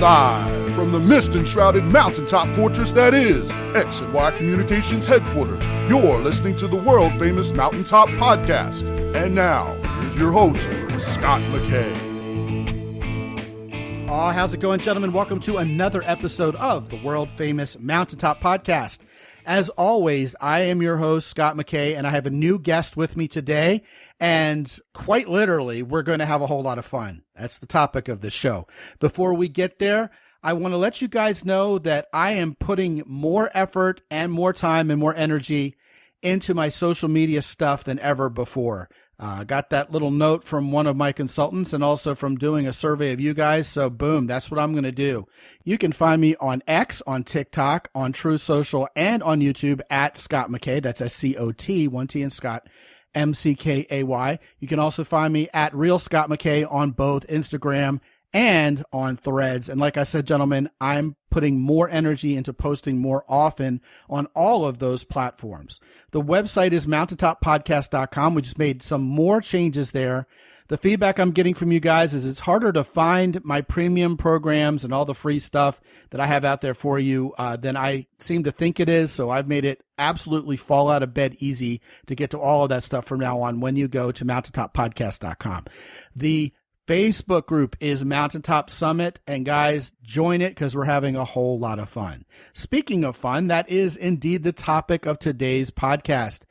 Live from the mist-enshrouded mountaintop fortress that is X and Y Communications headquarters, you're listening to the world-famous Mountaintop Podcast. And now, here's your host, Scott McKay. Oh, how's it going, gentlemen? Welcome to another episode of the world-famous Mountaintop Podcast. As always, I am your host, Scott McKay, and I have a new guest with me today. And quite literally, we're going to have a whole lot of fun. That's the topic of the show. Before we get there, I want to let you guys know that I am putting more effort and more time and more energy into my social media stuff than ever before. Got that little note from one of my consultants and also from doing a survey of you guys. So boom, that's what I'm going to do. You can find me on X, on TikTok, on True Social, and on YouTube at Scott McKay. That's SCOT, one T in Scott, MCKAY. You can also find me at Real Scott McKay on both Instagram and on Threads. And like I said, gentlemen, I'm putting more energy into posting more often on all of those platforms. The website is mountaintoppodcast.com. We just made some more changes there. The feedback I'm getting from you guys is it's harder to find my premium programs and all the free stuff that I have out there for you than I seem to think it is. So I've made it absolutely fall out of bed easy to get to all of that stuff from now on when you go to mountaintoppodcast.com. The Facebook group is Mountaintop Summit, and guys, join it because we're having a whole lot of fun. Speaking of fun, that is indeed the topic of today's podcast.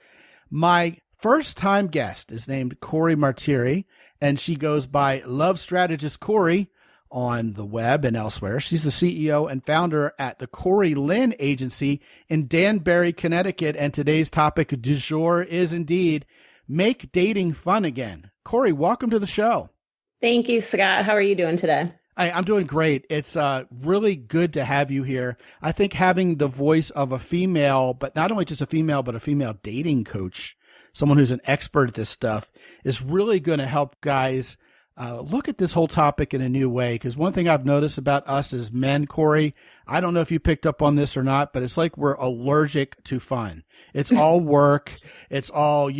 My first time guest is named Corey Martiri, and she goes by Love Strategist Corey on the web and elsewhere. She's the CEO and founder at the Corey Lynn Agency in Danbury, Connecticut, and today's topic du jour is indeed make dating fun again. Corey, welcome to the show. Thank you, Scott. How are you doing today? I'm doing great. It's really good to have you here. I think having the voice of a female, but not only just a female, but a female dating coach, someone who's an expert at this stuff, is really going to help guys look at this whole topic in a new way. Because one thing I've noticed about us as men, Corey, I don't know if you picked up on this or not, but it's like we're allergic to fun. It's all work. It's all,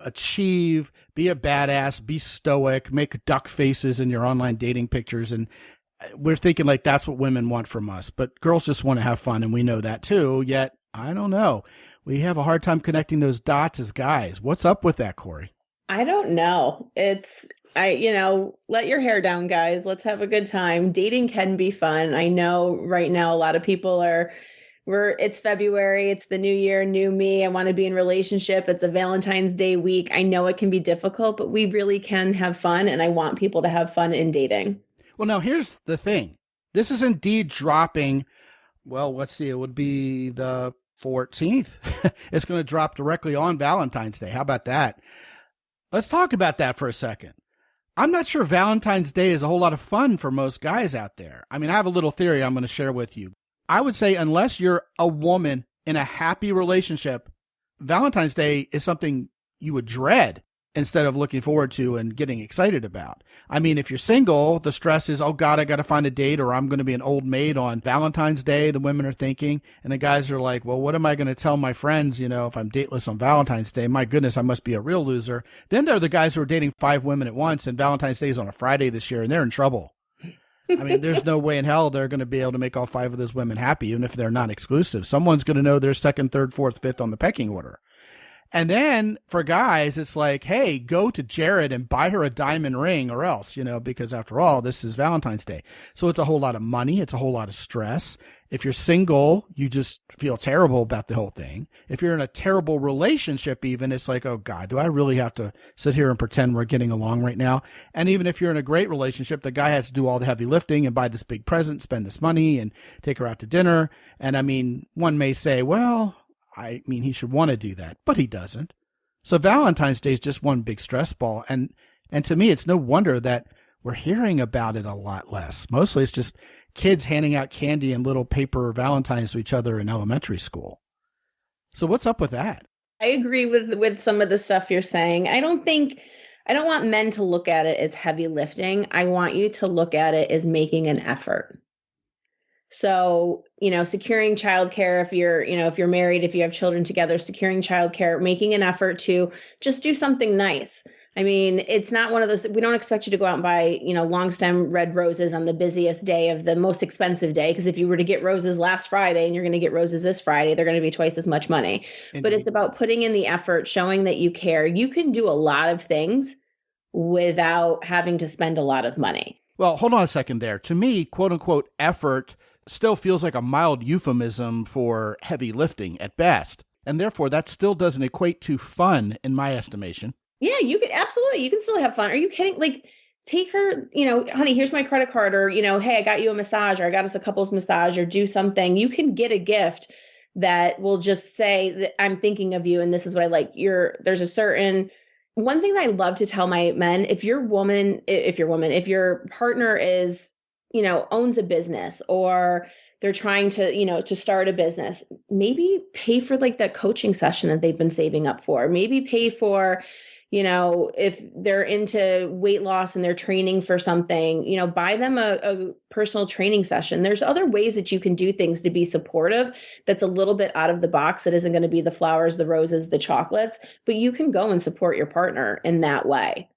achieve, be a badass, be stoic, make duck faces in your online dating pictures. And we're thinking like that's what women want from us. But girls just want to have fun, and we know that too. Yet, I don't know. We have a hard time connecting those dots as guys. What's up with that, Corey? I don't know. Let your hair down, guys. Let's have a good time. Dating can be fun. I know right now a lot of people it's February, it's the new year, new me. I want to be in a relationship. It's a Valentine's Day week. I know it can be difficult, but we really can have fun. And I want people to have fun in dating. Well, now here's the thing. This is indeed dropping. Well, let's see. It would be the 14th. It's going to drop directly on Valentine's Day. How about that? Let's talk about that for a second. I'm not sure Valentine's Day is a whole lot of fun for most guys out there. I mean, I have a little theory I'm going to share with you. I would say unless you're a woman in a happy relationship, Valentine's Day is something you would dread instead of looking forward to and getting excited about. I mean, if you're single, the stress is, oh God, I got to find a date or I'm going to be an old maid on Valentine's Day, the women are thinking. And the guys are like, well, what am I going to tell my friends, if I'm dateless on Valentine's Day? My goodness, I must be a real loser. Then there are the guys who are dating 5 women at once, and Valentine's Day is on a Friday this year, and they're in trouble. I mean, there's no way in hell they're going to be able to make all 5 of those women happy, even if they're not exclusive. Someone's going to know they're second, third, fourth, fifth on the pecking order. And then for guys, it's like, hey, go to Jared and buy her a diamond ring or else, because after all, this is Valentine's Day. So it's a whole lot of money. It's a whole lot of stress. If you're single, you just feel terrible about the whole thing. If you're in a terrible relationship, even, it's like, oh God, do I really have to sit here and pretend we're getting along right now? And even if you're in a great relationship, the guy has to do all the heavy lifting and buy this big present, spend this money and take her out to dinner. And I mean, one may say, well, he should want to do that, but he doesn't. So Valentine's Day is just one big stress ball. And to me, it's no wonder that we're hearing about it a lot less. Mostly it's just kids handing out candy and little paper Valentines to each other in elementary school. So what's up with that? I agree with some of the stuff you're saying. I don't want men to look at it as heavy lifting. I want you to look at it as making an effort. So, securing childcare, if you're married, if you have children together, securing childcare, making an effort to just do something nice. I mean, it's not one of those, we don't expect you to go out and buy, long stem red roses on the busiest day of the most expensive day. Because if you were to get roses last Friday and you're going to get roses this Friday, they're going to be twice as much money. Indeed. But it's about putting in the effort, showing that you care. You can do a lot of things without having to spend a lot of money. Well, hold on a second there. To me, quote unquote, effort still feels like a mild euphemism for heavy lifting at best. And therefore, that still doesn't equate to fun in my estimation. Yeah, you could absolutely. You can still have fun. Are you kidding? Like, take her, honey, here's my credit card, or, hey, I got you a massage, or I got us a couples massage, or do something. You can get a gift that will just say that I'm thinking of you and this is what I like. There's a certain one thing that I love to tell my men, if your partner is, owns a business, or they're trying to, to start a business, maybe pay for like that coaching session that they've been saving up for. Maybe pay for, if they're into weight loss and they're training for something, buy them a personal training session. There's other ways that you can do things to be supportive that's a little bit out of the box, that isn't going to be the flowers, the roses, the chocolates, but you can go and support your partner in that way.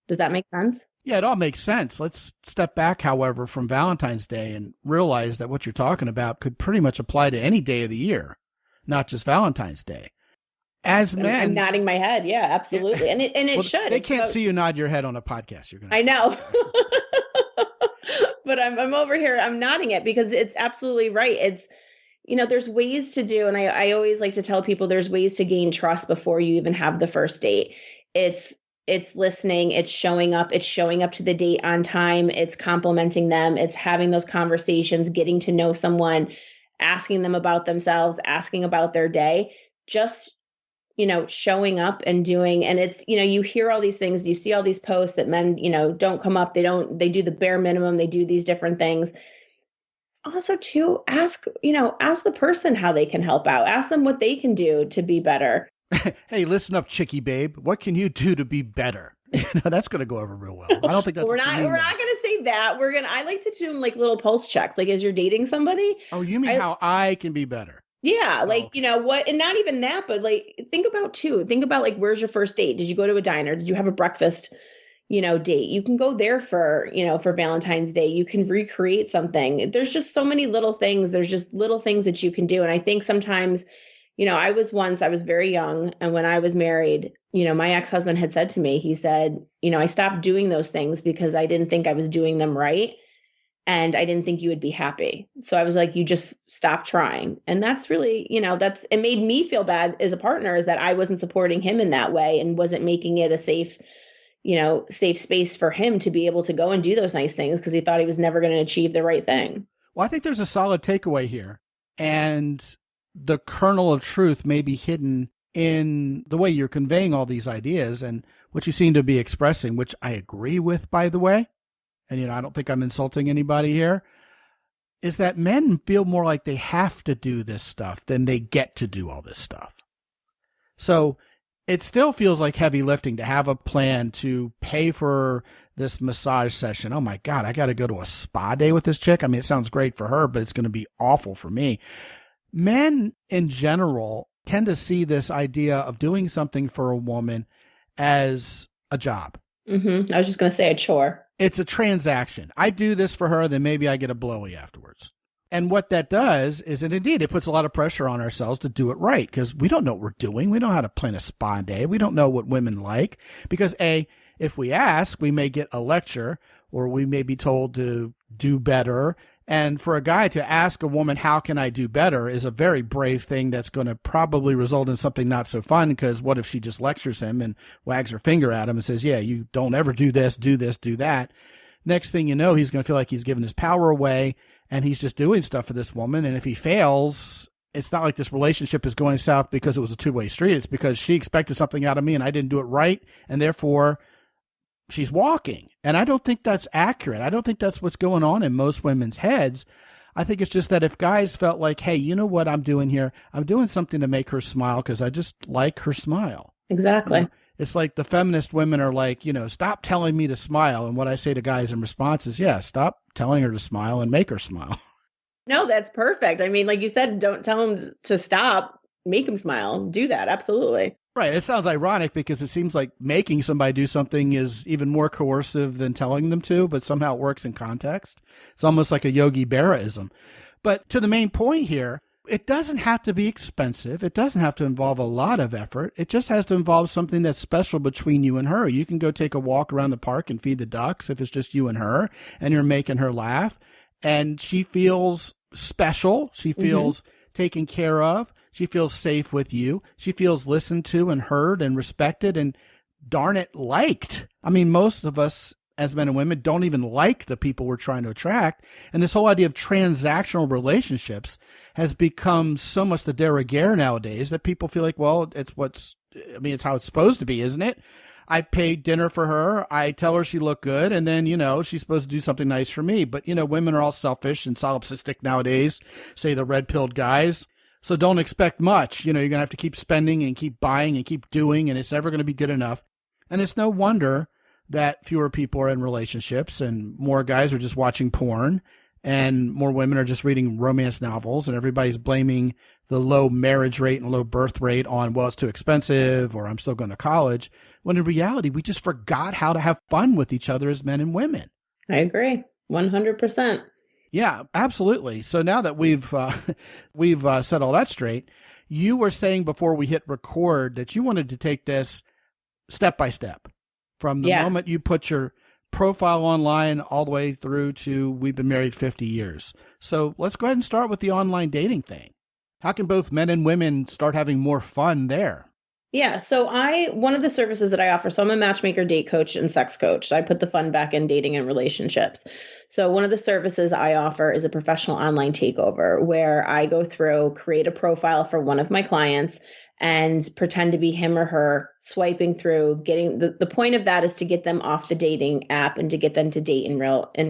Does that make sense? Yeah, it all makes sense. Let's step back, however, from Valentine's Day and realize that what you're talking about could pretty much apply to any day of the year, not just Valentine's Day. As men, I'm nodding my head. Yeah, absolutely. And it should. They can't see you nod your head on a podcast. I know. But I'm over here. I'm nodding it because it's absolutely right. It's, there's ways to do. And I always like to tell people there's ways to gain trust before you even have the first date. It's listening. It's showing up to the date on time. It's complimenting them. It's having those conversations, getting to know someone, asking them about themselves, asking about their day. Just showing up and doing, and it's, you hear all these things, you see all these posts that men, don't come up. They do the bare minimum. They do these different things. Also too, ask the person how they can help out. Ask them what they can do to be better. Hey, listen up, chickie babe. What can you do to be better? That's going to go over real well. I don't think that's we're not going to say that. I like to do like little pulse checks. Like, as you're dating somebody. Oh, you mean how I can be better? Yeah. Like, okay. What, and not even that, but like, think about like, where's your first date? Did you go to a diner? Did you have a breakfast, date? You can go there for Valentine's Day. You can recreate something. There's just so many little things. There's just little things that you can do. And I think sometimes, I was very young. And when I was married, my ex-husband had said to me, he said, I stopped doing those things because I didn't think I was doing them right. And I didn't think you would be happy. So I was like, you just stop trying. And that's really, it made me feel bad as a partner, is that I wasn't supporting him in that way and wasn't making it a safe space for him to be able to go and do those nice things, because he thought he was never going to achieve the right thing. Well, I think there's a solid takeaway here. And the kernel of truth may be hidden in the way you're conveying all these ideas and what you seem to be expressing, which I agree with, by the way. And, I don't think I'm insulting anybody here, is that men feel more like they have to do this stuff than they get to do all this stuff. So it still feels like heavy lifting to have a plan to pay for this massage session. Oh my God, I got to go to a spa day with this chick. I mean, it sounds great for her, but it's going to be awful for me. Men in general tend to see this idea of doing something for a woman as a job. Mm-hmm. I was just going to say a chore. It's a transaction. I do this for her, then maybe I get a blowy afterwards. And what that does is, and indeed, it puts a lot of pressure on ourselves to do it right, because we don't know what we're doing. We don't know how to plan a spa day. We don't know what women like, because if we ask, we may get a lecture, or we may be told to do better. And for a guy to ask a woman, how can I do better, is a very brave thing that's going to probably result in something not so fun, because what if she just lectures him and wags her finger at him and says, yeah, you don't ever do this, do that. Next thing you know, he's going to feel like he's giving his power away, and he's just doing stuff for this woman. And if he fails, it's not like this relationship is going south because it was a two-way street. It's because she expected something out of me and I didn't do it right, and therefore she's walking. And I don't think that's accurate. I don't think that's what's going on in most women's heads. I think it's just that if guys felt like, hey, you know what I'm doing here? I'm doing something to make her smile because I just like her smile. Exactly. It's like the feminist women are like, stop telling me to smile. And what I say to guys in response is, yeah, stop telling her to smile and make her smile. No, that's perfect. I mean, like you said, don't tell him to stop. Make him smile. Do that. Absolutely. Right. It sounds ironic because it seems like making somebody do something is even more coercive than telling them to, but somehow it works in context. It's almost like a Yogi Berra-ism. But to the main point here, it doesn't have to be expensive. It doesn't have to involve a lot of effort. It just has to involve something that's special between you and her. You can go take a walk around the park and feed the ducks if it's just you and her, and you're making her laugh. And she feels special. She feels taken care of. She feels safe with you. She feels listened to and heard and respected and, darn it, liked. I mean, most of us as men and women don't even like the people we're trying to attract. And this whole idea of transactional relationships has become so much the de rigueur nowadays that people feel like, well, it's how it's supposed to be, isn't it? I pay dinner for her. I tell her she looked good. And then, she's supposed to do something nice for me. But, women are all selfish and solipsistic nowadays, say the red-pilled guys. So don't expect much. You're going to have to keep spending and keep buying and keep doing, and it's never going to be good enough. And it's no wonder that fewer people are in relationships and more guys are just watching porn and more women are just reading romance novels, and everybody's blaming the low marriage rate and low birth rate on, well, it's too expensive or I'm still going to college. When in reality, we just forgot how to have fun with each other as men and women. I agree. 100%. Yeah, absolutely. So now that we've set all that straight, you were saying before we hit record that you wanted to take this step by step from the moment you put your profile online all the way through to we've been married 50 years. So let's go ahead and start with the online dating thing. How can both men and women start having more fun there? Yeah. So one of the services that I offer, so I'm a matchmaker, date coach, and sex coach. So I put the fun back in dating and relationships. So one of the services I offer is a professional online takeover where I go through, create a profile for one of my clients and pretend to be him or her, swiping through, getting the point of that is to get them off the dating app and to get them to date in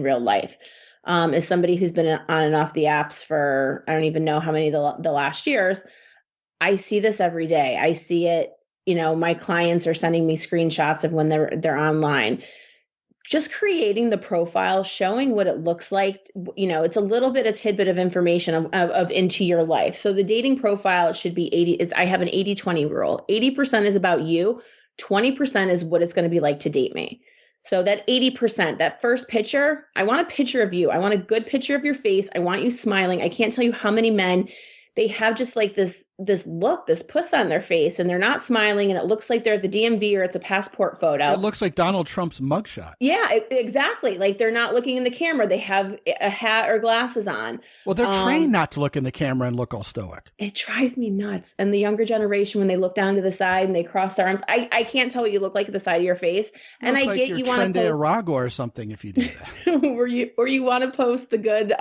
real life. As somebody who's been on and off the apps for, I don't even know how many the last years, I see this every day. I see it, my clients are sending me screenshots of when they're online. Just creating the profile, showing what it looks like, it's a little bit, a tidbit of information of into your life. So the dating profile, it should be I have an 80-20 rule. 80% is about you. 20% is what it's going to be like to date me. So that 80%, that first picture, I want a picture of you. I want a good picture of your face. I want you smiling. I can't tell you how many men, they have just like this look, this puss on their face, and they're not smiling, and it looks like they're at the DMV or it's a passport photo. It looks like Donald Trump's mugshot. Yeah, exactly. Like they're not looking in the camera. They have a hat or glasses on. Well, they're trained not to look in the camera and look all stoic. It drives me nuts. And the younger generation, when they look down to the side and they cross their arms, I can't tell what you look like at the side of your face. And I get you want to post Aragua or something if you do that. or you want to post the good,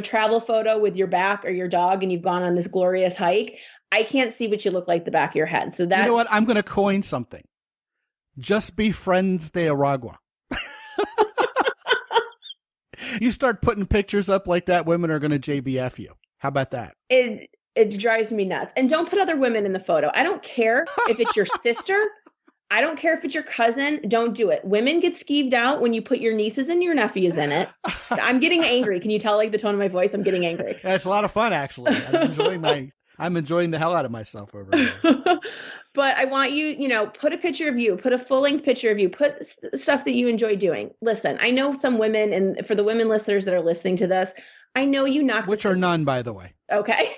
travel photo with your back or your dog, and you've gone on this glorious hike. I can't see what you look like the back of your head. So that, you know what? I'm going to coin something. Just be friends de Aragua. You start putting pictures up like that, women are going to JBF you. How about that? It drives me nuts. And don't put other women in the photo. I don't care if it's your sister. I don't care if it's your cousin. Don't do it. Women get skeeved out when you put your nieces and your nephews in it. I'm getting angry. Can you tell like the tone of my voice? I'm getting angry. Yeah, it's a lot of fun, actually. I'm enjoying the hell out of myself over here. But I want you, put a picture of you, put a full length picture of you, put stuff that you enjoy doing. Listen, I know some women, and for the women listeners that are listening to this, I know you knock. Which are none, by the way. Okay.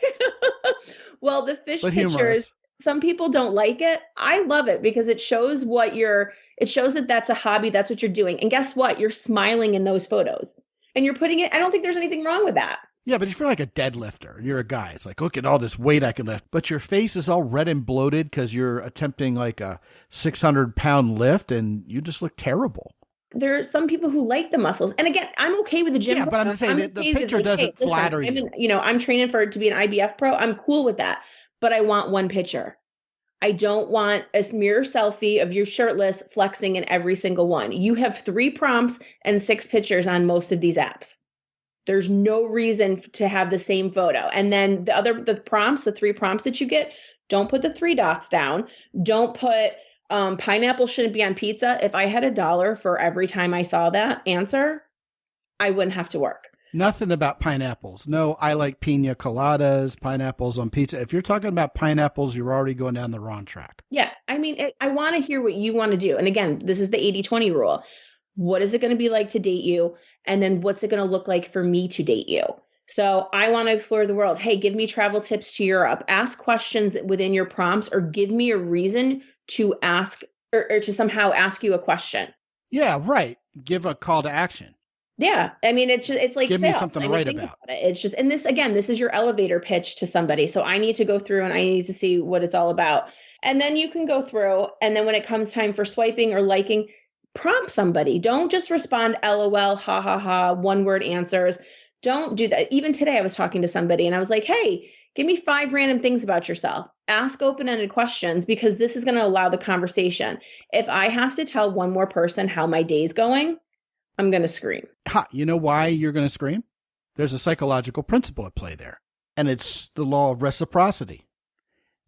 Well, the fish pictures, some people don't like it. I love it because it shows it shows that that's a hobby. That's what you're doing. And guess what? You're smiling in those photos and you're putting it. I don't think there's anything wrong with that. Yeah, but if you're like a deadlifter and you're a guy, it's like, look at all this weight I can lift. But your face is all red and bloated because you're attempting like a 600-pound lift and you just look terrible. There are some people who like the muscles. And again, I'm okay with the gym. Yeah, but I'm just saying the picture doesn't flatter you. I'm training to be an IBF pro. I'm cool with that. But I want one picture. I don't want a mirror selfie of you shirtless flexing in every single one. You have 3 prompts and 6 pictures on most of these apps. There's no reason to have the same photo. And then the 3 prompts that you get, don't put the 3 dots down. Don't put pineapple shouldn't be on pizza. If I had $1 for every time I saw that answer, I wouldn't have to work. Nothing about pineapples. No, I like pina coladas, pineapples on pizza. If you're talking about pineapples, you're already going down the wrong track. Yeah. I mean, I want to hear what you want to do. And again, this is the 80-20 rule. What is it going to be like to date you? And then what's it going to look like for me to date you? So I want to explore the world. Hey, give me travel tips to Europe. Ask questions within your prompts, or give me a reason to ask or to somehow ask you a question. Yeah, right. Give a call to action. Yeah. I mean, it's like, give me something to write about. It's just, and this, again, this is your elevator pitch to somebody. So I need to go through and I need to see what it's all about. And then you can go through. And then when it comes time for swiping or liking, prompt somebody. Don't just respond LOL, ha ha ha, one word answers. Don't do that. Even today I was talking to somebody and I was like, hey, give me 5 random things about yourself. Ask open-ended questions, because this is going to allow the conversation. If I have to tell one more person how my day's going, I'm going to scream. You know why you're going to scream? There's a psychological principle at play there, and it's the law of reciprocity.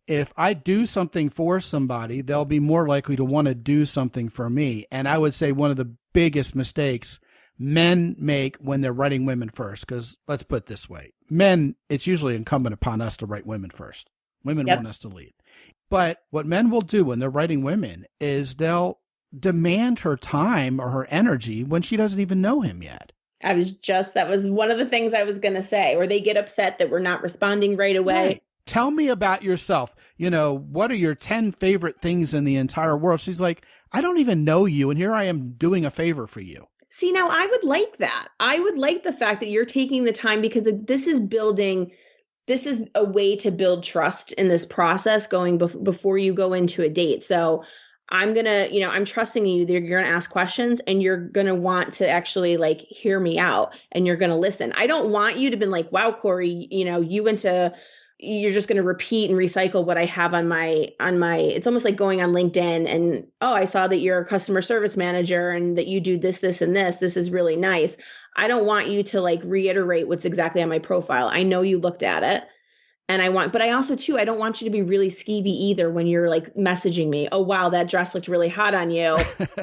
If I do something for somebody, they'll be more likely to want to do something for me. And I would say one of the biggest mistakes men make when they're writing women first, because let's put it this way, men, it's usually incumbent upon us to write women first. Women want us to lead. But what men will do when they're writing women is they'll demand her time or her energy when she doesn't even know him yet. That was one of the things I was going to say, or they get upset that we're not responding right away. Right. Tell me about yourself. What are your 10 favorite things in the entire world? She's like, I don't even know you, and here I am doing a favor for you. See, now I would like that. I would like the fact that you're taking the time, because this is a way to build trust in this process going before you go into a date. So I'm going to, I'm trusting you that you're going to ask questions and you're going to want to actually like hear me out and you're going to listen. I don't want you to be like, wow, Corey, you're just going to repeat and recycle what I have on my, it's almost like going on LinkedIn and, oh, I saw that you're a customer service manager and that you do this, this, and this. This is really nice. I don't want you to like reiterate what's exactly on my profile. I know you looked at it. But I also too, I don't want you to be really skeevy either when you're like messaging me. Oh, wow, that dress looked really hot on you.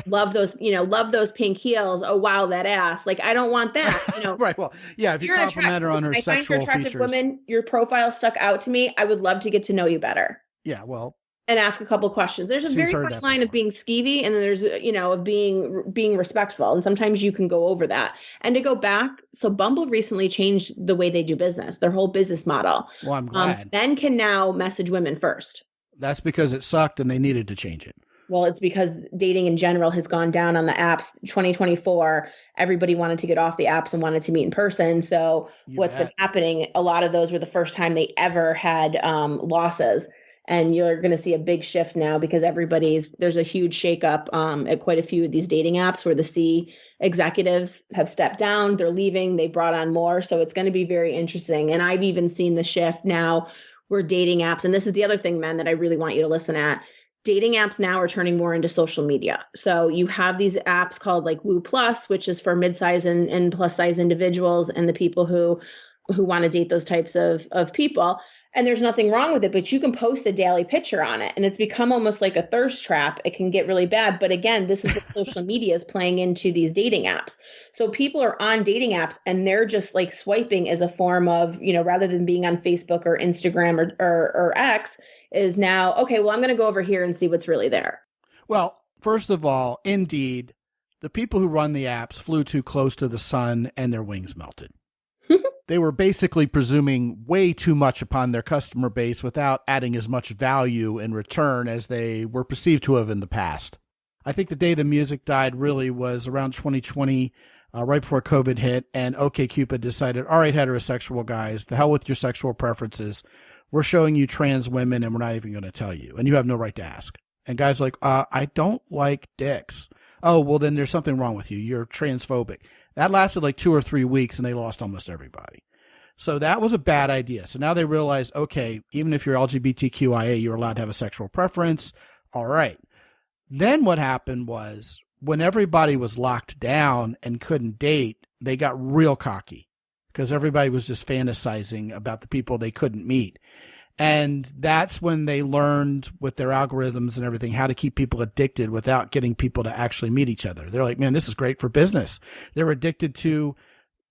Love those pink heels. Oh, wow, that ass. Like, I don't want that, Right. Well, yeah. If you compliment her on her sexual features. Woman, your profile stuck out to me. I would love to get to know you better. Yeah. Well, and ask a couple of questions. There's a very fine line of being skeevy, and then there's, of being respectful. And sometimes you can go over that. And to go back, so Bumble recently changed the way they do business, their whole business model. Well, I'm glad. Men can now message women first. That's because it sucked and they needed to change it. Well, it's because dating in general has gone down on the apps. 2024, everybody wanted to get off the apps and wanted to meet in person. So what's been happening, a lot of those were the first time they ever had losses. And you're going to see a big shift now because there's a huge shakeup at quite a few of these dating apps where the C executives have stepped down. They're leaving. They brought on more. So it's going to be very interesting. And I've even seen the shift now where dating apps, and this is the other thing, men, that I really want you to listen at. Dating apps now are turning more into social media. So you have these apps called like Woo Plus, which is for mid-size and plus size individuals and the people who want to date those types of people. And there's nothing wrong with it, but you can post a daily picture on it. And it's become almost like a thirst trap. It can get really bad. But again, this is what social media is playing into these dating apps. So people are on dating apps and they're just like swiping as a form of, rather than being on Facebook or Instagram or X, is now, okay, well, I'm going to go over here and see what's really there. Well, first of all, indeed, the people who run the apps flew too close to the sun and their wings melted. They were basically presuming way too much upon their customer base without adding as much value in return as they were perceived to have in the past. I think the day the music died really was around 2020, right before COVID hit, and OkCupid decided, all right, heterosexual guys, the hell with your sexual preferences. We're showing you trans women and we're not even going to tell you, and you have no right to ask. And guys are like, I don't like dicks. Oh, well, then there's something wrong with you. You're transphobic. That lasted like 2 or 3 weeks and they lost almost everybody. So that was a bad idea. So now they realize, okay, even if you're LGBTQIA, you're allowed to have a sexual preference. All right. Then what happened was when everybody was locked down and couldn't date, they got real cocky because everybody was just fantasizing about the people they couldn't meet. And that's when they learned with their algorithms and everything how to keep people addicted without getting people to actually meet each other. They're like, man, this is great for business. They're addicted to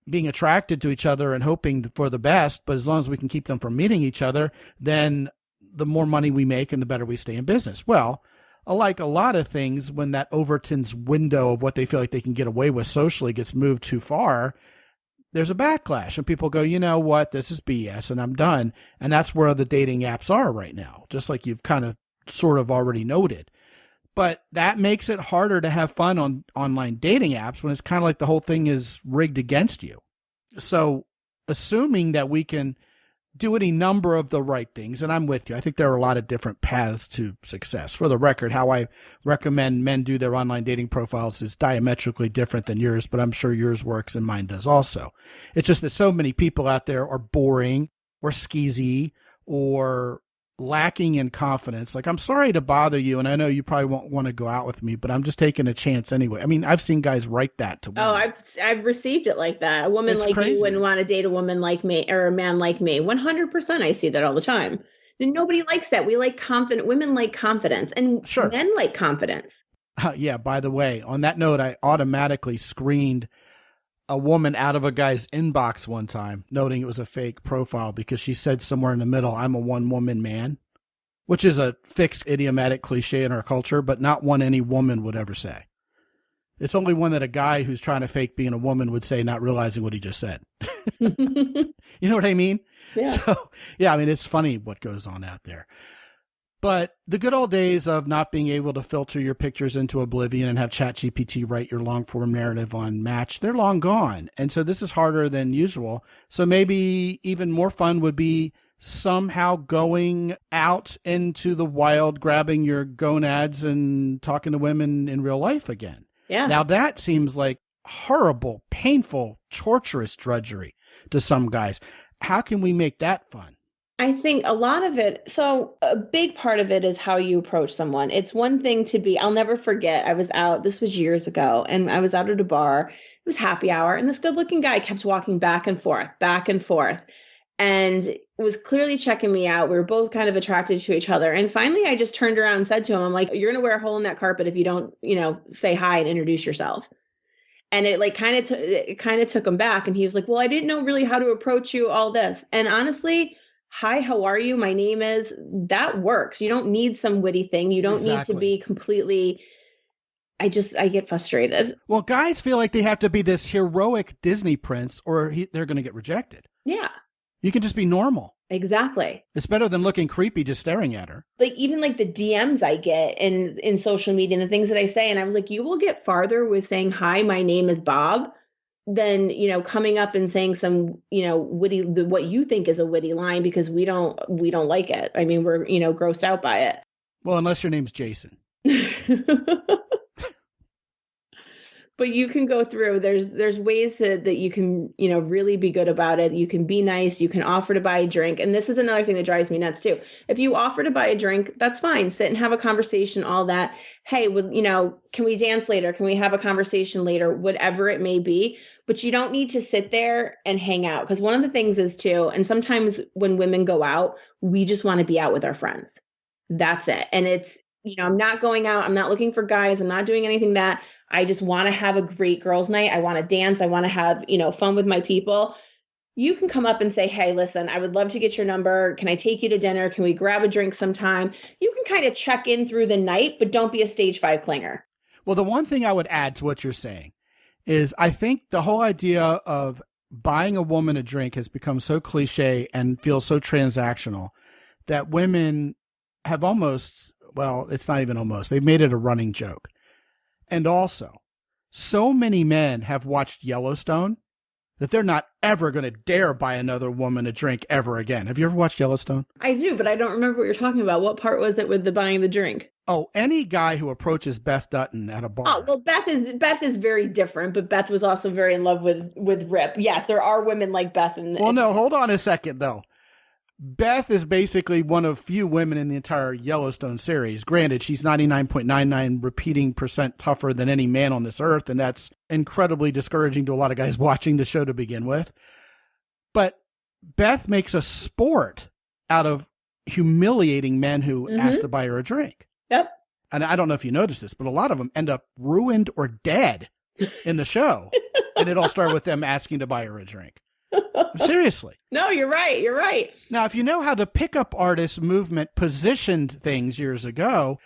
being attracted to each other and hoping for the best, but as long as we can keep them from meeting each other, then the more money we make and the better we stay in business. Well, like a lot of things, when that Overton's window of what they feel like they can get away with socially gets moved too far, there's a backlash and people go, you know what, this is BS and I'm done. And that's where the dating apps are right now, just like you've kind of sort of already noted. But that makes it harder to have fun on online dating apps when it's kind of like the whole thing is rigged against you. So assuming that we can do any number of the right things, and I'm with you, I think there are a lot of different paths to success. For the record, how I recommend men do their online dating profiles is diametrically different than yours, but I'm sure yours works and mine does also. It's just that so many people out there are boring or skeezy or lacking in confidence. Like, I'm sorry to bother you, and I know you probably won't want to go out with me, but I'm just taking a chance anyway. I mean, I've seen guys write that to women. Oh, I've received it like that. A woman like you wouldn't want to date a woman like me, or a man like me. 100%. I see that all the time. And nobody likes that. We like confident women, like confidence, and Sure. Men like confidence. Yeah. By the way, on that note, I automatically screened a woman out of a guy's inbox one time, noting it was a fake profile because she said somewhere in the middle, I'm a one-woman man, which is a fixed idiomatic cliche in our culture, but not one any woman would ever say. It's only one that a guy who's trying to fake being a woman would say, not realizing what he just said. You know what I mean? Yeah. So, yeah, I mean, it's funny what goes on out there. But the good old days of not being able to filter your pictures into oblivion and have ChatGPT write your long form narrative on Match, they're long gone. And so this is harder than usual. So maybe even more fun would be somehow going out into the wild, grabbing your gonads and talking to women in real life again. Yeah. Now that seems like horrible, painful, torturous drudgery to some guys. How can we make that fun? I think a lot of it, so a big part of it is how you approach someone. It's one thing to be, I'll never forget, I was out, this was years ago, and I was out at a bar. It was happy hour, and this good-looking guy kept walking back and forth, and was clearly checking me out. We were both kind of attracted to each other. And finally, I just turned around and said to him, I'm like, you're going to wear a hole in that carpet if you don't, say hi and introduce yourself. And it kind of took him back. And he was like, well, I didn't know really how to approach you, all this. And honestly, hi, how are you? My name is, that works. You don't need some witty thing. You don't need to be completely, I get frustrated. Well, guys feel like they have to be this heroic Disney prince or they're going to get rejected. Yeah. You can just be normal. Exactly. It's better than looking creepy just staring at her. Like, even like the DMs I get in social media and the things that I say. And I was like, you will get farther with saying, hi, my name is Bob, than, coming up and saying some, witty, what you think is a witty line, because we don't like it. I mean, we're, grossed out by it. Well, unless your name's Jason. But you can go through, there's ways that you can, really be good about it. You can be nice. You can offer to buy a drink. And this is another thing that drives me nuts too. If you offer to buy a drink, that's fine. Sit and have a conversation, all that. Hey, can we dance later? Can we have a conversation later? Whatever it may be. But you don't need to sit there and hang out. Because one of the things is too, and sometimes when women go out, we just want to be out with our friends. That's it. And it's, I'm not going out. I'm not looking for guys. I'm not doing anything that I just want to have a great girls' night. I want to dance. I want to have, fun with my people. You can come up and say, hey, listen, I would love to get your number. Can I take you to dinner? Can we grab a drink sometime? You can kind of check in through the night, but don't be a stage 5 clinger. Well, the one thing I would add to what you're saying is I think the whole idea of buying a woman a drink has become so cliche and feels so transactional that women have almost, well, it's not even almost, they've made it a running joke. And also, so many men have watched Yellowstone that they're not ever going to dare buy another woman a drink ever again. Have you ever watched Yellowstone? I do, but I don't remember what you're talking about. What part was it with the buying the drink? Oh, any guy who approaches Beth Dutton at a bar. Oh, well, Beth is very different, but Beth was also very in love with Rip. Yes, there are women like Beth. Well, no, hold on a second, though. Beth is basically one of few women in the entire Yellowstone series. Granted, she's 99.99 repeating % tougher than any man on this earth, and that's incredibly discouraging to a lot of guys watching the show to begin with. But Beth makes a sport out of humiliating men who ask to buy her a drink. Yep. And I don't know if you noticed this, but a lot of them end up ruined or dead in the show And it all started with them asking to buy her a drink. Seriously. No, you're right. You're right. Now, if you know how the pickup artist movement positioned things years ago,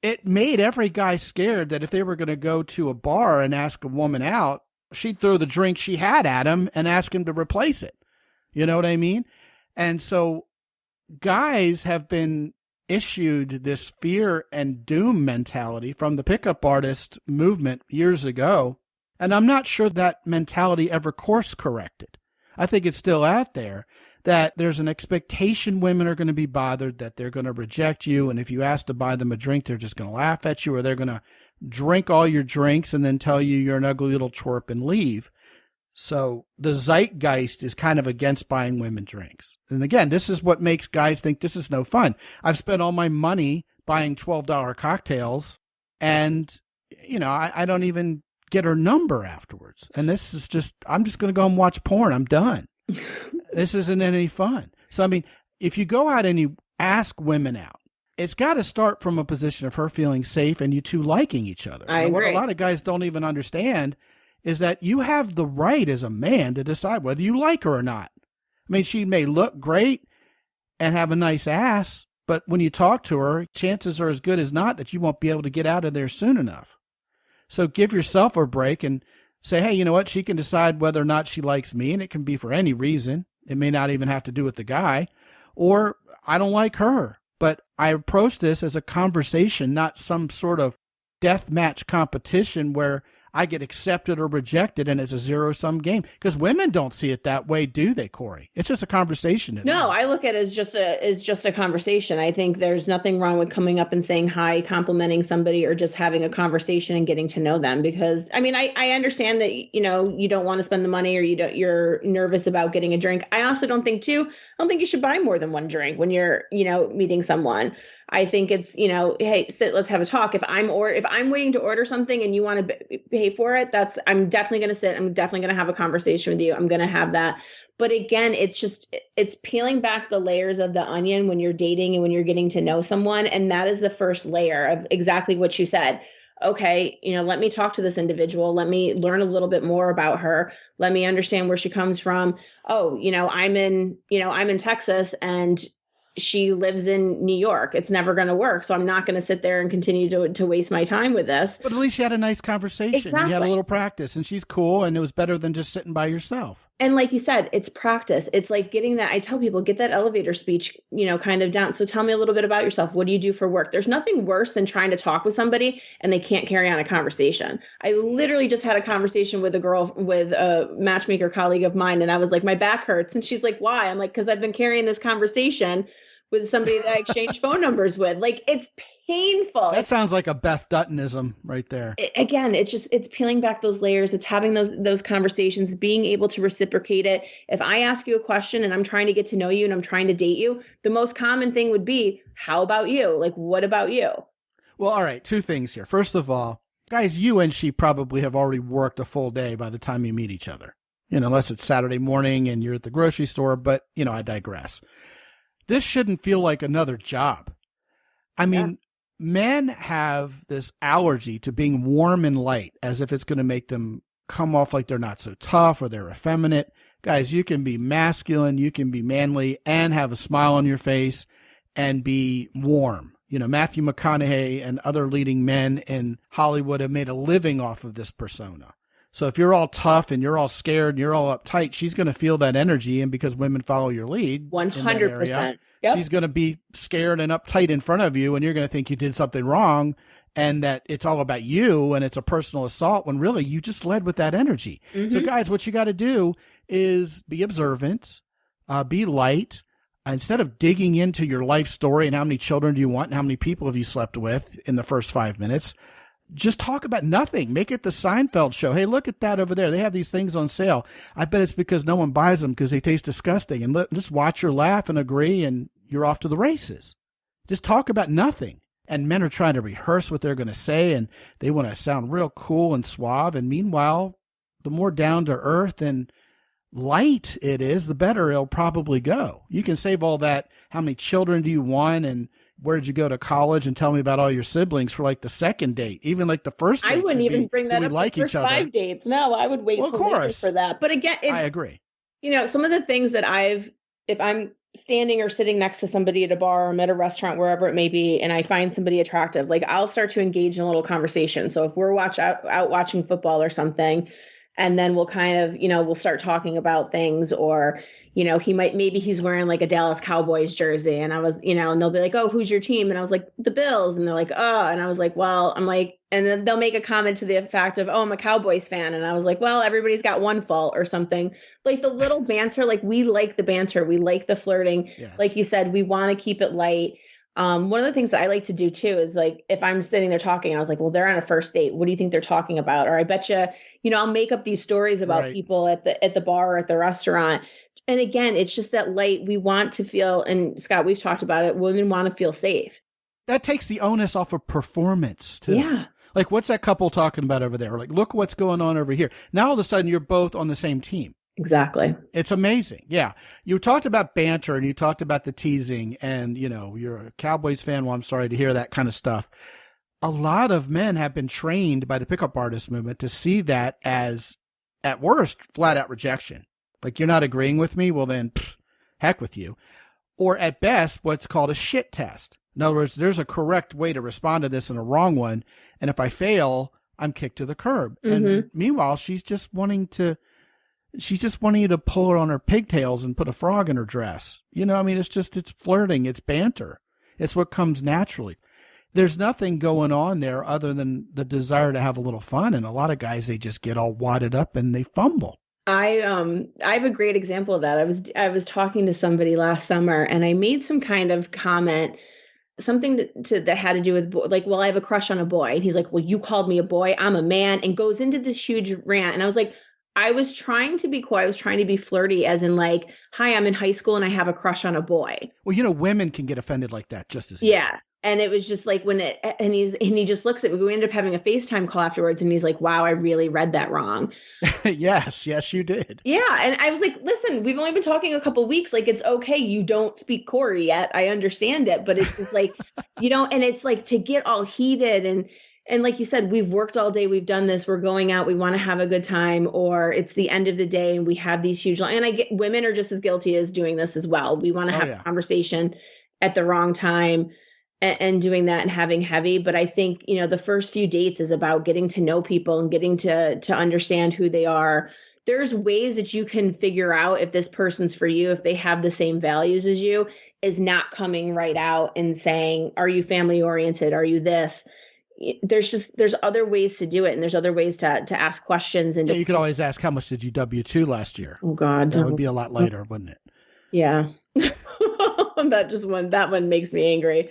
it made every guy scared that if they were going to go to a bar and ask a woman out, she'd throw the drink she had at him and ask him to replace it. You know what I mean? And so guys have been issued this fear and doom mentality from the pickup artist movement years ago. And I'm not sure that mentality ever course corrected. I think it's still out there that there's an expectation women are going to be bothered, that they're going to reject you. And if you ask to buy them a drink, they're just going to laugh at you, or they're going to drink all your drinks and then tell you you're an ugly little twerp and leave. So the zeitgeist is kind of against buying women drinks. And again, this is what makes guys think this is no fun. I've spent all my money buying $12 cocktails and, you know, I don't even get her number afterwards. And this is just, I'm just going to go and watch porn. I'm done. This isn't any fun. So, I mean, if you go out and you ask women out, it's got to start from a position of her feeling safe and you two liking each other. I agree. What a lot of guys don't even understand is that you have the right as a man to decide whether you like her or not. I mean, she may look great and have a nice ass, but when you talk to her, chances are as good as not that you won't be able to get out of there soon enough. So give yourself a break and say, hey, you know what? She can decide whether or not she likes me, and it can be for any reason. It may not even have to do with the guy, or I don't like her. But I approach this as a conversation, not some sort of death match competition where I get accepted or rejected and it's a zero-sum game. Because women don't see it that way, do they, Corey? It's just a conversation. No, I look at it as just a conversation. I think there's nothing wrong with coming up and saying hi, complimenting somebody, or just having a conversation and getting to know them. Because I mean, I understand that, you know, you don't want to spend the money, or you're nervous about getting a drink. I also don't think you should buy more than one drink when you're, you know, meeting someone. I think it's, you know, hey, sit, let's have a talk. If I'm waiting to order something and you want to pay for it, I'm definitely going to sit. I'm definitely going to have a conversation with you. I'm going to have that. But again, it's peeling back the layers of the onion when you're dating and when you're getting to know someone. And that is the first layer of exactly what you said. Okay, you know, let me talk to this individual. Let me learn a little bit more about her. Let me understand where she comes from. Oh, you know, I'm in Texas and she lives in New York. It's never going to work. So I'm not going to sit there and continue to waste my time with this. But at least you had a nice conversation. Exactly. You had a little practice, and she's cool, and it was better than just sitting by yourself. And like you said, it's practice. It's like getting that. I tell people, get that elevator speech, you know, kind of down. So tell me a little bit about yourself. What do you do for work? There's nothing worse than trying to talk with somebody and they can't carry on a conversation. I literally just had a conversation with a matchmaker colleague of mine. And I was like, my back hurts. And she's like, why? I'm like, because I've been carrying this conversation with somebody that I exchange phone numbers with. Like, it's painful. That sounds like a Beth Duttonism right there. Again, it's peeling back those layers. It's having those conversations, being able to reciprocate it. If I ask you a question and I'm trying to get to know you and I'm trying to date you, the most common thing would be, how about you? Like, what about you? Well, all right. Two things here. First of all, guys, you and she probably have already worked a full day by the time you meet each other, you know, unless it's Saturday morning and you're at the grocery store. But, you know, I digress. This shouldn't feel like another job. I mean, men have this allergy to being warm and light, as if it's going to make them come off like they're not so tough or they're effeminate. Guys, you can be masculine, you can be manly, and have a smile on your face and be warm. You know, Matthew McConaughey and other leading men in Hollywood have made a living off of this persona. So if you're all tough and you're all scared and you're all uptight, she's going to feel that energy. And because women follow your lead, 100%. Yep. She's going to be scared and uptight in front of you, and you're going to think you did something wrong and that it's all about you and it's a personal assault, when really you just led with that energy. Mm-hmm. So guys, what you got to do is be observant, be light. Instead of digging into your life story and how many children do you want and how many people have you slept with in the first 5 minutes, just talk about nothing. Make it the Seinfeld show. Hey, look at that over there. They have these things on sale. I bet it's because no one buys them because they taste disgusting. And just watch her laugh and agree, and you're off to the races. Just talk about nothing. And men are trying to rehearse what they're going to say, and they want to sound real cool and suave. And meanwhile, the more down to earth and light it is, the better it'll probably go. You can save all that. How many children do you want? And where did you go to college? And tell me about all your siblings for like the second date. Even like the first date. I wouldn't even bring that up like the first each other? 5 dates. No, I would wait till later for that. But again, I agree. You know, some of the things that if I'm standing or sitting next to somebody at a bar or I'm at a restaurant, wherever it may be, and I find somebody attractive, like I'll start to engage in a little conversation. So if we're out watching football or something, and then we'll kind of, you know, we'll start talking about things, or, you know, maybe he's wearing like a Dallas Cowboys jersey, and I was, you know, and they'll be like, oh, who's your team? And I was like, the Bills. And they're like, oh, and I was like, well, I'm like, and then they'll make a comment to the effect of, oh, I'm a Cowboys fan. And I was like, well, everybody's got one fault or something. Like the little banter, like we like the banter. We like the flirting. Yes. Like you said, we want to keep it light. One of the things that I like to do too is like, if I'm sitting there talking, I was like, well, they're on a first date. What do you think they're talking about? Or I bet you know, I'll make up these stories about people at the bar or at the restaurant. And again, it's just that light. We want to feel, and Scott, we've talked about it. Women want to feel safe. That takes the onus off of performance too. Yeah. Like, what's that couple talking about over there? Like, look what's going on over here. Now, all of a sudden, you're both on the same team. Exactly. It's amazing. Yeah. You talked about banter and you talked about the teasing, and, you know, you're a Cowboys fan. Well, I'm sorry to hear that kind of stuff. A lot of men have been trained by the pickup artist movement to see that as, at worst, flat out rejection. Like, you're not agreeing with me? Well, then, heck with you. Or at best, what's called a shit test. In other words, there's a correct way to respond to this and a wrong one. And if I fail, I'm kicked to the curb. Mm-hmm. And meanwhile, she's just wanting you to pull her on her pigtails and put a frog in her dress. You know, I mean, it's flirting. It's banter. It's what comes naturally. There's nothing going on there other than the desire to have a little fun. And a lot of guys, they just get all wadded up and they fumble. I have a great example of that. I was talking to somebody last summer and I made some kind of comment, something that had to do with like, well, I have a crush on a boy. And he's like, well, you called me a boy. I'm a man, and goes into this huge rant. And I was like, I was trying to be cool. I was trying to be flirty, as in like, hi, I'm in high school and I have a crush on a boy. Well, you know, women can get offended like that just as easily. Yeah. And it was just like and he just looks at me. We ended up having a FaceTime call afterwards, and he's like, wow, I really read that wrong. Yes, you did. Yeah. And I was like, listen, we've only been talking a couple of weeks. Like, it's okay. You don't speak Corey yet. I understand it. But it's just like, you know, and it's like to get all heated and like you said, we've worked all day. We've done this. We're going out. We want to have a good time. Or it's the end of the day and we have these huge, and I get women are just as guilty as doing this as well. We want to have a conversation at the wrong time and doing that and having heavy. But I think, you know, the first few dates is about getting to know people and getting to understand who they are. There's ways that you can figure out if this person's for you, if they have the same values as you, is not coming right out and saying, are you family oriented? Are you this? There's other ways to do it. And there's other ways to ask questions. And you could always ask, how much did you W-2 last year? Oh God. That would be a lot later, wouldn't it? Yeah. That one makes me angry.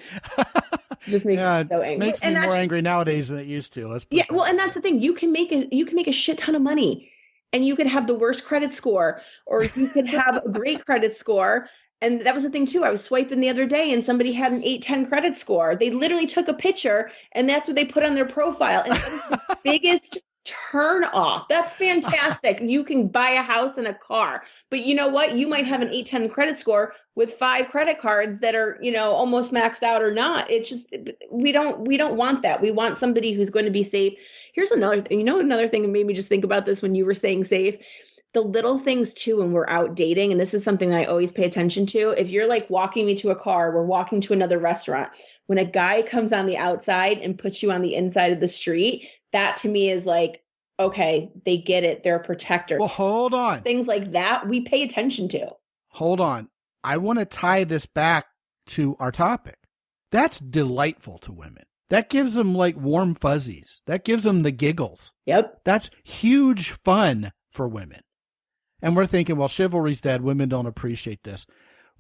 Just makes me so angry. Makes me more angry nowadays than it used to. Well, and that's the thing. You can make a shit ton of money, and you could have the worst credit score, or you could have a great credit score. And that was the thing too. I was swiping the other day and somebody had an 810 credit score. They literally took a picture and that's what they put on their profile. And that was the biggest turn off. That's fantastic. You can buy a house and a car, but you know what? You might have an 810 credit score with 5 credit cards that are, you know, almost maxed out or not. It's just, we don't want that. We want somebody who's going to be safe. Here's another thing. You know, another thing that made me just think about this when you were saying safe, the little things too, when we're out dating. And this is something that I always pay attention to. If you're like walking me to a car, we're walking to another restaurant, when a guy comes on the outside and puts you on the inside of the street, that to me is like, okay, they get it. They're a protector. Well, hold on. Things like that we pay attention to. Hold on. I want to tie this back to our topic. That's delightful to women. That gives them like warm fuzzies. That gives them the giggles. Yep. That's huge fun for women. And we're thinking, well, chivalry's dead. Women don't appreciate this.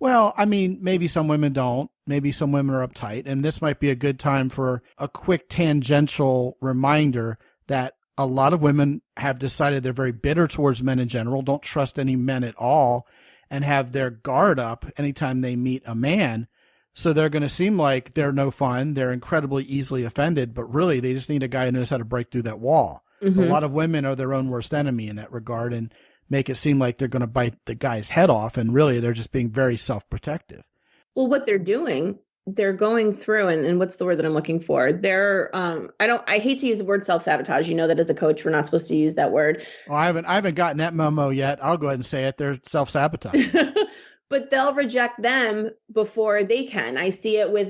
Well, I mean, maybe some women don't. Maybe some women are uptight. And this might be a good time for a quick tangential reminder that a lot of women have decided they're very bitter towards men in general, don't trust any men at all, and have their guard up anytime they meet a man. So they're going to seem like they're no fun. They're incredibly easily offended, but really they just need a guy who knows how to break through that wall. Mm-hmm. A lot of women are their own worst enemy in that regard. And make it seem like they're going to bite the guy's head off. And really, they're just being very self-protective. Well, what they're doing, they're going through, and what's the word that I'm looking for? I hate to use the word self-sabotage. You know that as a coach, we're not supposed to use that word. Well, I haven't gotten that memo yet. I'll go ahead and say it. They're self-sabotage. But they'll reject them before they can. I see it with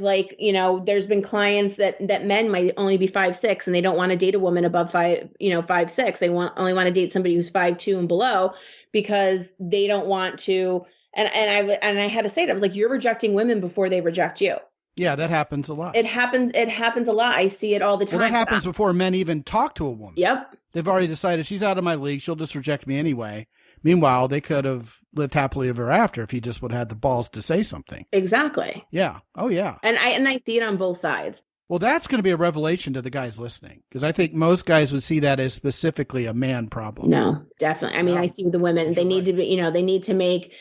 there's been clients that men might only be 5'6" and they don't want to date a woman above 5'6". They only want to date somebody who's 5'2" and below because they don't want to. And I had to say it. I was like, you're rejecting women before they reject you. Yeah, that happens a lot. It happens a lot. I see it all the time. Well, that happens before men even talk to a woman. Yep. They've already decided she's out of my league. She'll just reject me anyway. Meanwhile, they could have lived happily ever after if he just would have had the balls to say something. Exactly. Yeah. Oh, yeah. And I see it on both sides. Well, that's going to be a revelation to the guys listening, because I think most guys would see that as specifically a man problem. No, definitely. I mean, I see with the women, they need to be, they need to make,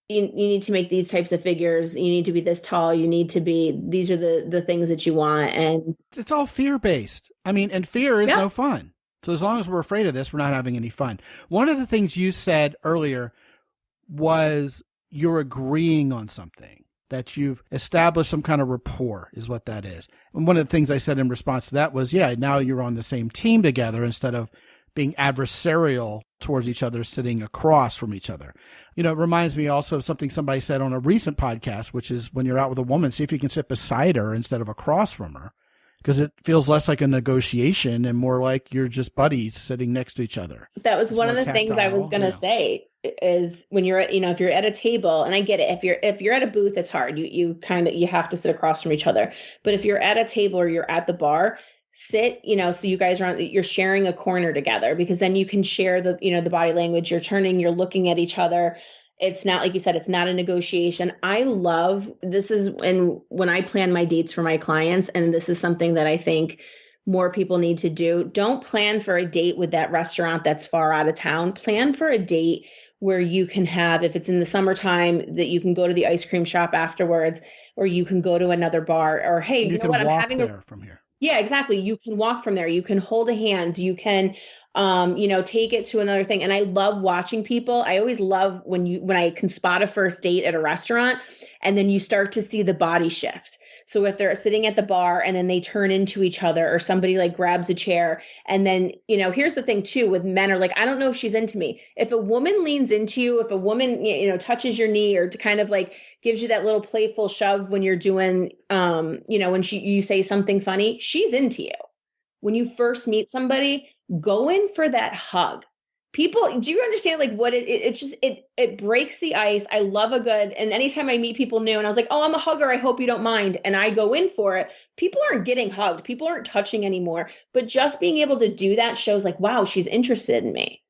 you need to make these types of figures. You need to be this tall. You need to be, these are the things that you want. And it's all fear-based. I mean, and fear is no fun. So as long as we're afraid of this, we're not having any fun. One of the things you said earlier was you're agreeing on something, that you've established some kind of rapport is what that is. And one of the things I said in response to that was, now you're on the same team together instead of being adversarial towards each other, sitting across from each other. It reminds me also of something somebody said on a recent podcast, which is when you're out with a woman, see if you can sit beside her instead of across from her. Because it feels less like a negotiation and more like you're just buddies sitting next to each other. That was one of the things I was going to say is when you're at, if you're at a table, and I get it, if you're at a booth, it's hard. You have to sit across from each other. But if you're at a table or you're at the bar, sit, so you guys you're sharing a corner together, because then you can share the body language. You're turning, you're looking at each other. It's not, like you said, it's not a negotiation. I love, this is when I plan my dates for my clients, and this is something that I think more people need to do. Don't plan for a date with that restaurant that's far out of town. Plan for a date where you can have, if it's in the summertime, that you can go to the ice cream shop afterwards, or you can go to another bar, or, hey, you know what, I'm having from here. Yeah, exactly. You can walk from there. You can hold a hand. You can, take it to another thing. And I love watching people. I always love when I can spot a first date at a restaurant, and then you start to see the body shift. So if they're sitting at the bar and then they turn into each other, or somebody grabs a chair, and then, here's the thing too, with men are like, I don't know if she's into me. If a woman leans into you, if a woman, touches your knee, or to kind of gives you that little playful shove when you're doing, when you say something funny, she's into you. When you first meet somebody, go in for that hug. People, do you understand what it breaks the ice. I love a good, and anytime I meet people new and I was like, oh, I'm a hugger, I hope you don't mind, and I go in for it, people aren't getting hugged. People aren't touching anymore. But just being able to do that shows wow, she's interested in me.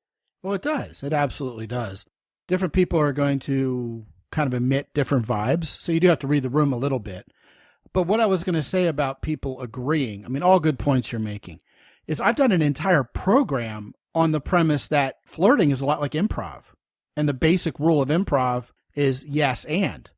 Well, it does. It absolutely does. Different people are going to kind of emit different vibes. So you do have to read the room a little bit. But what I was going to say about people agreeing, I mean, all good points you're making, is I've done an entire program on the premise that flirting is a lot like improv. And the basic rule of improv is yes and.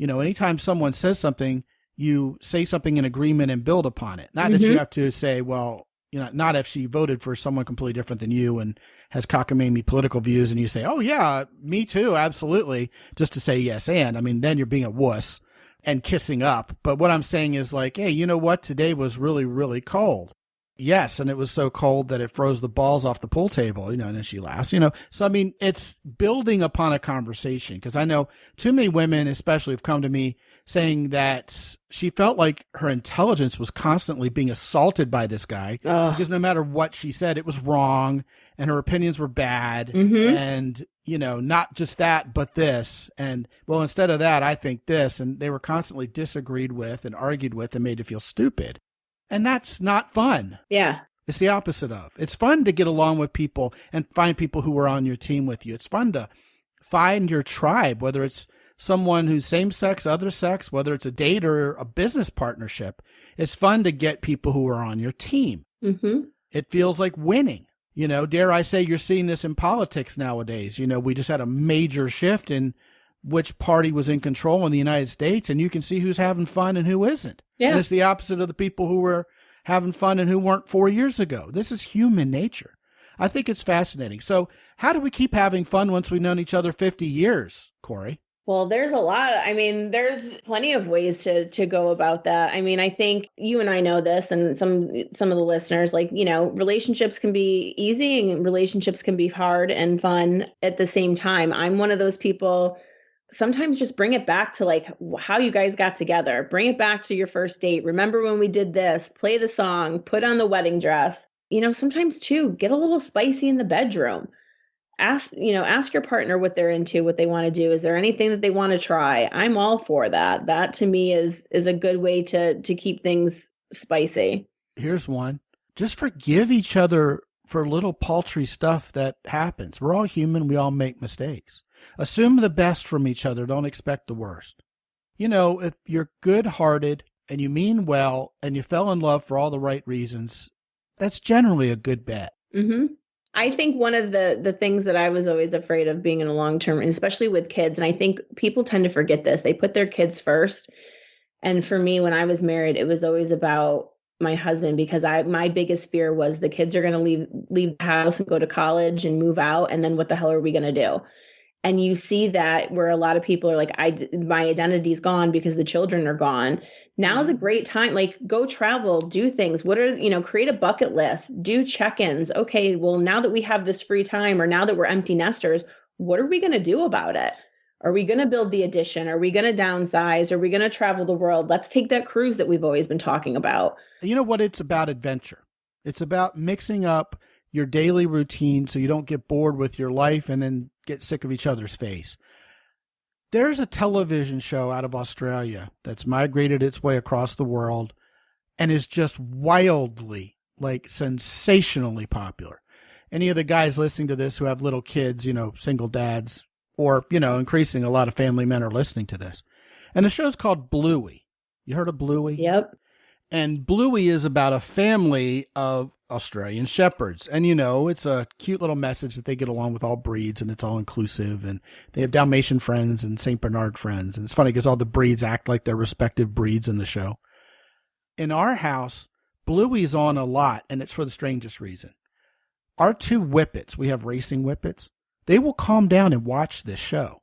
Anytime someone says something, you say something in agreement and build upon it. Not that you have to say, well, not if she voted for someone completely different than you and has cockamamie political views, and you say, oh yeah, me too, absolutely, just to say yes and. I mean, then you're being a wuss and kissing up. But what I'm saying is hey, you know what? Today was really, really cold. Yes, and it was so cold that it froze the balls off the pool table, and then she laughs, So, I mean, it's building upon a conversation, because I know too many women especially have come to me saying that she felt like her intelligence was constantly being assaulted by this guy, because no matter what she said, it was wrong, and her opinions were bad, and, not just that, but this, and, well, instead of that, I think this, and they were constantly disagreed with and argued with and made to feel stupid. And that's not fun. Yeah. It's the opposite of. It's fun to get along with people and find people who are on your team with you. It's fun to find your tribe, whether it's someone who's same sex, other sex, whether it's a date or a business partnership. It's fun to get people who are on your team. Mm-hmm. It feels like winning. Dare I say you're seeing this in politics nowadays. We just had a major shift in which party was in control in the United States, and you can see who's having fun and who isn't. Yeah. And it's the opposite of the people who were having fun and who weren't 4 years ago. This is human nature. I think it's fascinating. So how do we keep having fun once we've known each other 50 years, Corey? Well, there's a lot. I mean, there's plenty of ways to go about that. I mean, I think you and I know this, and some of the listeners, like, relationships can be easy and relationships can be hard and fun at the same time. I'm one of those people. Sometimes just bring it back to like how you guys got together. Bring it back to your first date. Remember when we did this? Play the song, put on the wedding dress. Sometimes too, get a little spicy in the bedroom. Ask your partner what they're into, what they want to do. Is there anything that they want to try? I'm all for that. That to me is a good way to keep things spicy. Here's one. Just forgive each other for little paltry stuff that happens. We're all human. We all make mistakes. Assume the best from each other. Don't expect the worst. If you're good-hearted and you mean well and you fell in love for all the right reasons, that's generally a good bet. Mm-hmm. I think one of the things that I was always afraid of being in a long-term, and especially with kids, and I think people tend to forget this, they put their kids first. And for me, when I was married, it was always about my husband, because my biggest fear was the kids are going to leave the house and go to college and move out. And then what the hell are we going to do? And you see that where a lot of people are like, my identity's gone because the children are gone. Now's a great time. Like, go travel, do things. Create a bucket list, do check-ins. Okay, well, now that we have this free time, or now that we're empty nesters, what are we going to do about it? Are we going to build the addition? Are we going to downsize? Are we going to travel the world? Let's take that cruise that we've always been talking about. You know what? It's about adventure. It's about mixing up your daily routine so you don't get bored with your life and then get sick of each other's face. There's a television show out of Australia that's migrated its way across the world and is just wildly, like, sensationally popular. Any of the guys listening to this who have little kids, single dads, or, increasing a lot of family men are listening to this. And the show's called Bluey. You heard of Bluey? Yep. And Bluey is about a family of Australian shepherds. And, it's a cute little message that they get along with all breeds and it's all inclusive. And they have Dalmatian friends and St. Bernard friends. And it's funny because all the breeds act like their respective breeds in the show. In our house, Bluey's on a lot, and it's for the strangest reason. Our two whippets, we have racing whippets, they will calm down and watch this show.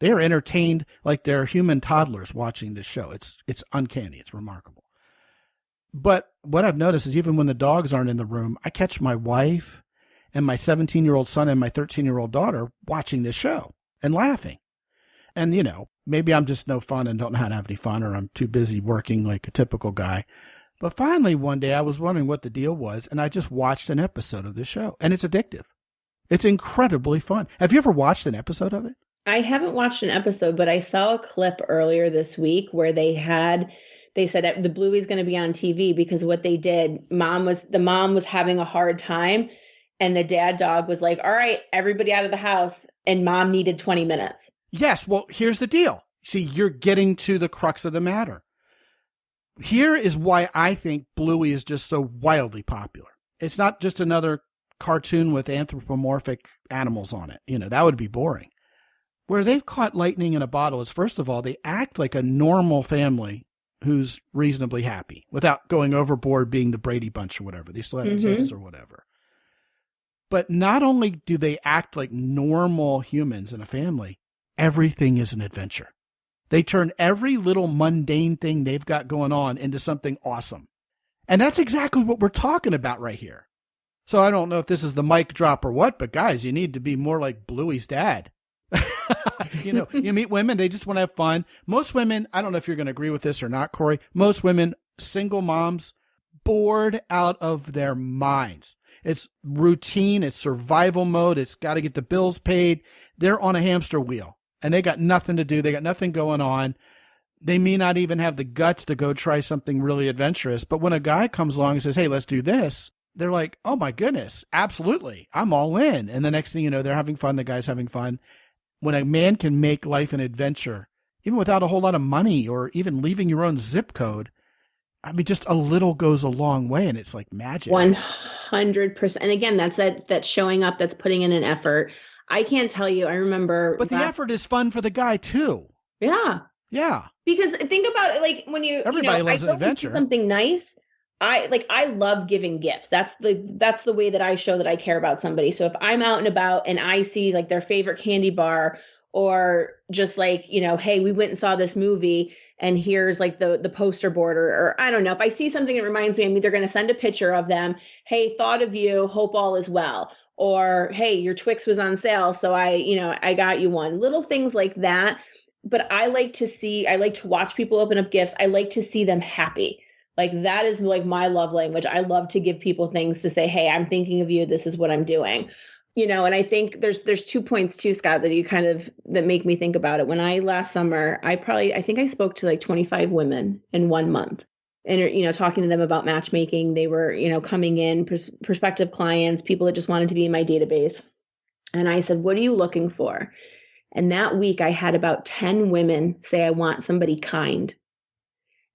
They are entertained like they're human toddlers watching this show. It's uncanny. It's remarkable. But what I've noticed is even when the dogs aren't in the room, I catch my wife and my 17-year-old son and my 13-year-old daughter watching this show and laughing. And, maybe I'm just no fun and don't know how to have any fun, or I'm too busy working like a typical guy. But finally, one day I was wondering what the deal was, and I just watched an episode of this show, and it's addictive. It's incredibly fun. Have you ever watched an episode of it? I haven't watched an episode, but I saw a clip earlier this week where they said the Bluey's going to be on TV because what they did, the mom was having a hard time, and the dad dog was like, all right, everybody out of the house, and mom needed 20 minutes. Yes. Well, here's the deal. See, you're getting to the crux of the matter. Here is why I think Bluey is just so wildly popular. It's not just another cartoon with anthropomorphic animals on it. That would be boring. Where they've caught lightning in a bottle is, first of all, they act like a normal family who's reasonably happy without going overboard being the Brady Bunch or whatever. They still have kids or whatever. But not only do they act like normal humans in a family, everything is an adventure. They turn every little mundane thing they've got going on into something awesome. And that's exactly what we're talking about right here. So I don't know if this is the mic drop or what, but guys, you need to be more like Bluey's dad. You meet women, they just want to have fun. Most women, I don't know if you're going to agree with this or not, Corey, most women, single moms, bored out of their minds. It's routine. It's survival mode. It's got to get the bills paid. They're on a hamster wheel and they got nothing to do. They got nothing going on. They may not even have the guts to go try something really adventurous. But when a guy comes along and says, hey, let's do this, they're like, oh my goodness, absolutely. I'm all in. And the next thing you know, they're having fun. The guy's having fun. When a man can make life an adventure, even without a whole lot of money or even leaving your own zip code, I mean, just a little goes a long way, and it's like magic. 100%. And again, that's that showing up, that's putting in an effort. I can't tell you, I remember. But the effort is fun for the guy too. Yeah. Yeah. Because think about it, like when everybody loves an adventure. Something nice, I love giving gifts. That's the way that I show that I care about somebody. So if I'm out and about and I see like their favorite candy bar, or just like, hey, we went and saw this movie and here's like the poster board, or I don't know, if I see something that reminds me, I'm either going to send a picture of them. Hey, thought of you, hope all is well. Or, hey, your Twix was on sale, so I got you one. Little things like that. But I like to watch people open up gifts. I like to see them happy. Like that is like my love language. I love to give people things to say, hey, I'm thinking of you. This is what I'm doing. And I think there's 2 points too, Scott, that make me think about it. When last summer, I think I spoke to like 25 women in 1 month. And, talking to them about matchmaking. They were, coming in, prospective clients, people that just wanted to be in my database. And I said, what are you looking for? And that week I had about 10 women say, I want somebody kind.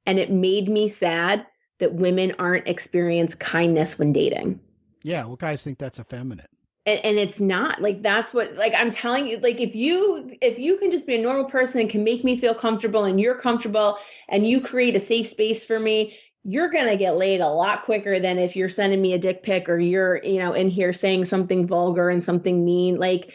And it made me sad that women aren't experience kindness when dating. Yeah. Well, guys think that's effeminate. And it's not. Like, that's what, like, I'm telling you, like, if you can just be a normal person and can make me feel comfortable and you're comfortable and you create a safe space for me, you're going to get laid a lot quicker than if you're sending me a dick pic or you're, in here saying something vulgar and something mean. Like,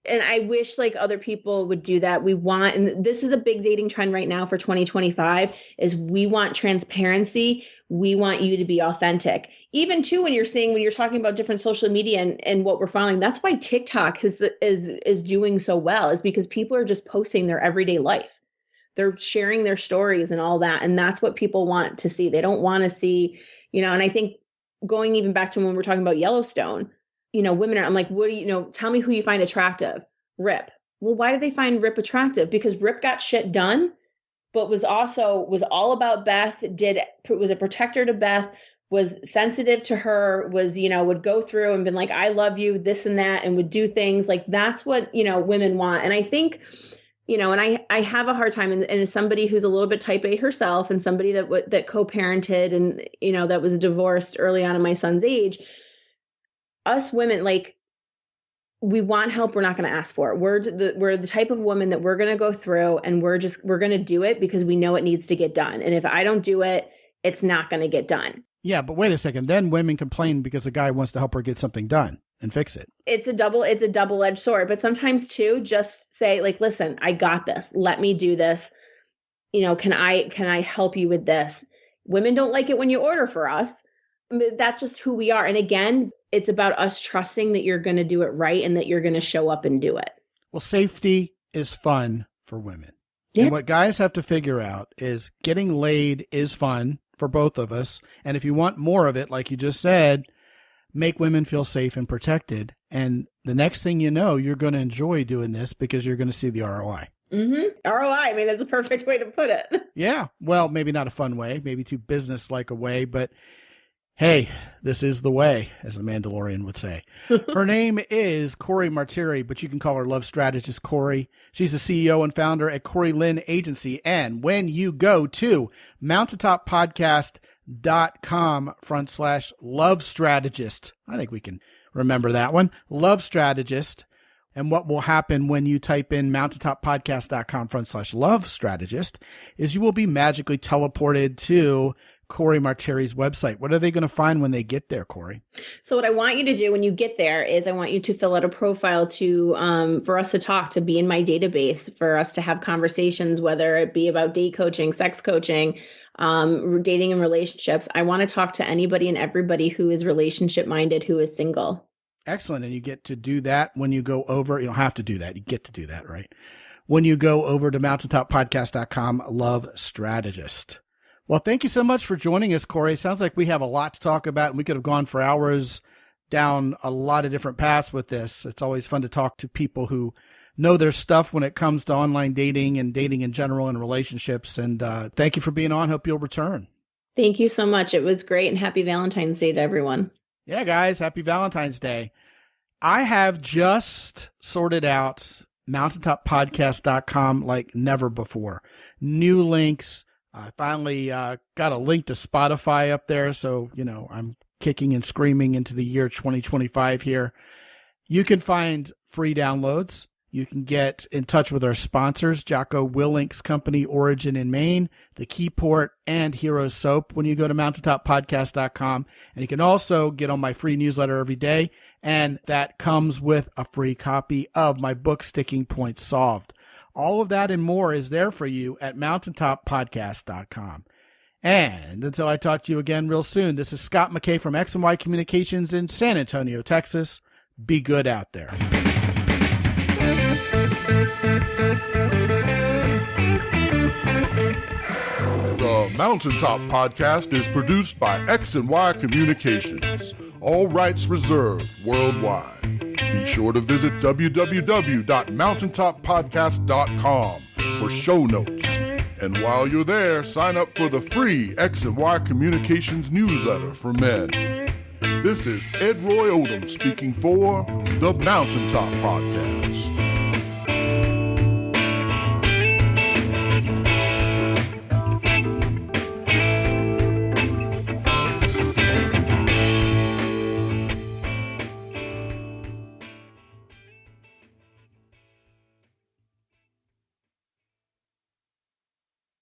and I wish like other people would do that. And this is a big dating trend right now for 2025, is we want transparency. We want you to be authentic. Even too, when you're talking about different social media and what we're following, that's why TikTok is doing so well, is because people are just posting their everyday life. They're sharing their stories and all that. And that's what people want to see. They don't want to see, and I think going even back to when we're talking about Yellowstone, women are, I'm like, what do tell me who you find attractive? Rip. Well, why did they find Rip attractive? Because Rip got shit done, but was all about Beth, was a protector to Beth, was sensitive to her, was, would go through and been like, I love you, this and that, and would do things like that's what, women want. And I think, and I have a hard time, and as somebody who's a little bit type A herself and somebody that co-parented and, that was divorced early on in my son's age, us women, like, we want help. We're not going to ask for it. We're the type of woman that we're going to go through and we're going to do it because we know it needs to get done. And if I don't do it, it's not going to get done. Yeah. But wait a second. Then women complain because a guy wants to help her get something done and fix it. It's a double-edged sword. But sometimes too, just say like, listen, I got this. Let me do this. Can I help you with this? Women don't like it when you order for us. That's just who we are. And again, it's about us trusting that you're going to do it right and that you're going to show up and do it. Well, safety is fun for women. Yeah. And what guys have to figure out is getting laid is fun for both of us. And if you want more of it, like you just said, make women feel safe and protected. And the next thing you know, you're going to enjoy doing this because you're going to see the ROI. Mm-hmm. ROI. I mean, that's a perfect way to put it. Yeah. Well, maybe not a fun way, maybe too business-like a way, but hey, this is the way, as the Mandalorian would say. Her name is Corey Martiri, but you can call her Love Strategist Corey. She's the CEO and founder at Corey Lynn Agency. And when you go to mountaintoppodcast.com/Love Strategist, I think we can remember that one, Love Strategist. And what will happen when you type in mountaintoppodcast.com/Love Strategist is you will be magically teleported to Corey Martiri's website. What are they going to find when they get there, Corey? So what I want you to do when you get there is I want you to fill out a profile for us to talk, to be in my database, for us to have conversations, whether it be about date coaching, sex coaching, dating and relationships. I want to talk to anybody and everybody who is relationship minded, who is single. Excellent. And you get to do that when you go over. You don't have to do that. You get to do that, right? When you go over to mountaintoppodcast.com, Love Strategist. Well, thank you so much for joining us, Corey. Sounds like we have a lot to talk about, and we could have gone for hours down a lot of different paths with this. It's always fun to talk to people who know their stuff when it comes to online dating and dating in general and relationships. And thank you for being on. Hope you'll return. Thank you so much. It was great, and happy Valentine's Day to everyone. Yeah, guys, happy Valentine's Day. I have just sorted out mountaintoppodcast.com like never before. New links. I finally got a link to Spotify up there. So, I'm kicking and screaming into the year 2025 here. You can find free downloads. You can get in touch with our sponsors, Jocko Willink's company, Origin in Maine, the Keyport, and Heroes Soap when you go to mountaintoppodcast.com. And you can also get on my free newsletter every day, and that comes with a free copy of my book, Sticking Points Solved. All of that and more is there for you at mountaintoppodcast.com. And until I talk to you again real soon, this is Scott McKay from X&Y Communications in San Antonio, Texas. Be good out there. The Mountaintop Podcast is produced by X&Y Communications. All rights reserved worldwide. Be sure to visit www.mountaintoppodcast.com for show notes. And while you're there, sign up for the free X&Y Communications newsletter for men. This is Ed Roy Odom speaking for the Mountaintop Podcast.